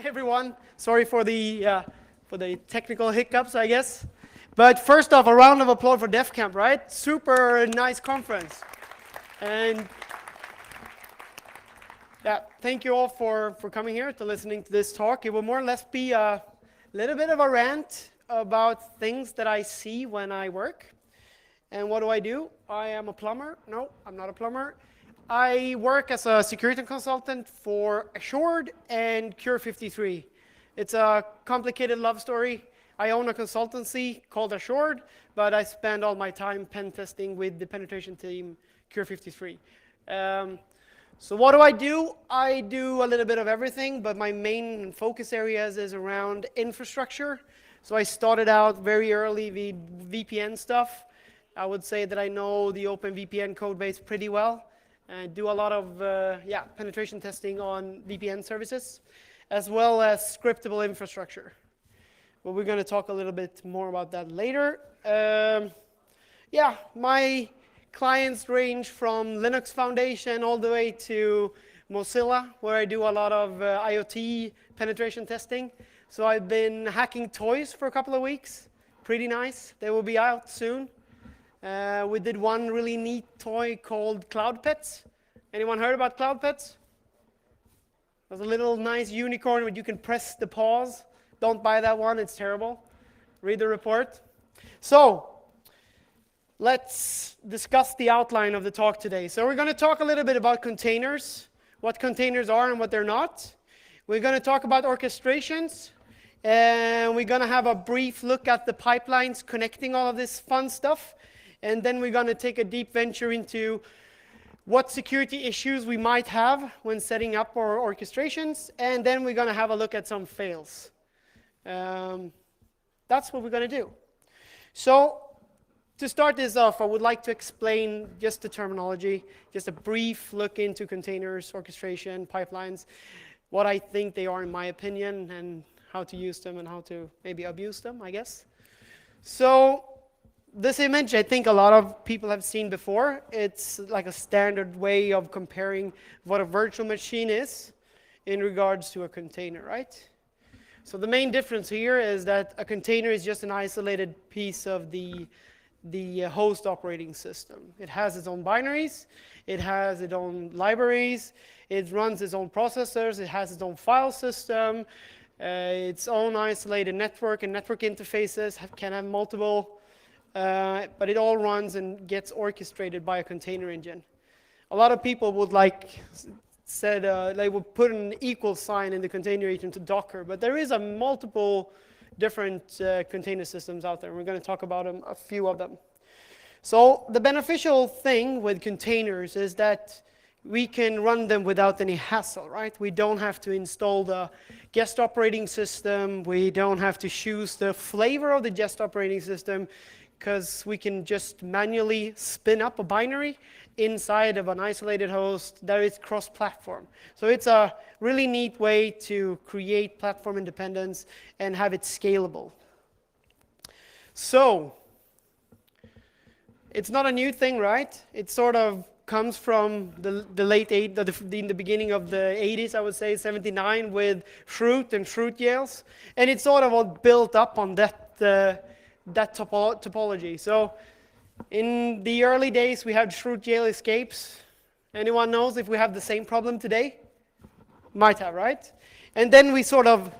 Hi everyone. Sorry for the technical hiccups, I guess. But first off, a round of applause for DefCamp, right? Super nice conference. And yeah, thank you all for coming here to listening to this talk. It will more or less be a little bit of a rant about things that I see when I work. And what do? I am a plumber. No, I'm not a plumber. I work as a security consultant for Assured and Cure 53. It's a complicated love story. I own a consultancy called Assured, but I spend all my time pen testing with the penetration team Cure 53. So what do? I do a little bit of everything, but my main focus areas is around infrastructure. So I started out very early with VPN stuff. I would say that I know the OpenVPN code base pretty well. And do a lot of penetration testing on VPN services, as well as scriptable infrastructure. But we're going to talk a little bit more about that later. My clients range from Linux Foundation all the way to Mozilla, where I do a lot of IoT penetration testing. So I've been hacking toys for a couple of weeks. Pretty nice. They will be out soon. We did one really neat toy called Cloud Pets. Anyone heard about Cloud Pets? There's a little nice unicorn where you can press the pause. Don't buy that one, it's terrible. Read the report. So, let's discuss the outline of the talk today. So we're going to talk a little bit about containers, what containers are and what they're not. We're going to talk about orchestrations. And we're going to have a brief look at the pipelines connecting all of this fun stuff. And then we're going to take a deep venture into what security issues we might have when setting up our orchestrations. And then we're going to have a look at some fails. That's what we're going to do. So to start this off, I would like to explain just the terminology, just a brief look into containers, orchestration, pipelines, what I think they are in my opinion, and how to use them and how to maybe abuse them, I guess. So this image, I think a lot of people have seen before. It's like a standard way of comparing what a virtual machine is in regards to a container, right? So the main difference here is that a container is just an isolated piece of the host operating system. It has its own binaries, it has its own libraries, it runs its own processors, it has its own file system, its own isolated network and network interfaces, can have multiple but it all runs and gets orchestrated by a container engine. A lot of people would they would put an equal sign in the container engine to Docker, but there is a multiple different container systems out there. We're going to talk about a few of them. So the beneficial thing with containers is that we can run them without any hassle, right? We don't have to install the guest operating system. We don't have to choose the flavor of the guest operating system, because we can just manually spin up a binary inside of an isolated host that is cross-platform. So it's a really neat way to create platform independence and have it scalable. So it's not a new thing, right? It sort of comes from the in the beginning of the 80s, I would say, 79, with Fruit and Fruit jails. And it's sort of all built up on that topology. So in the early days, we had Fruit jail escapes. Anyone knows if we have the same problem today? Might have, right? And then we sort of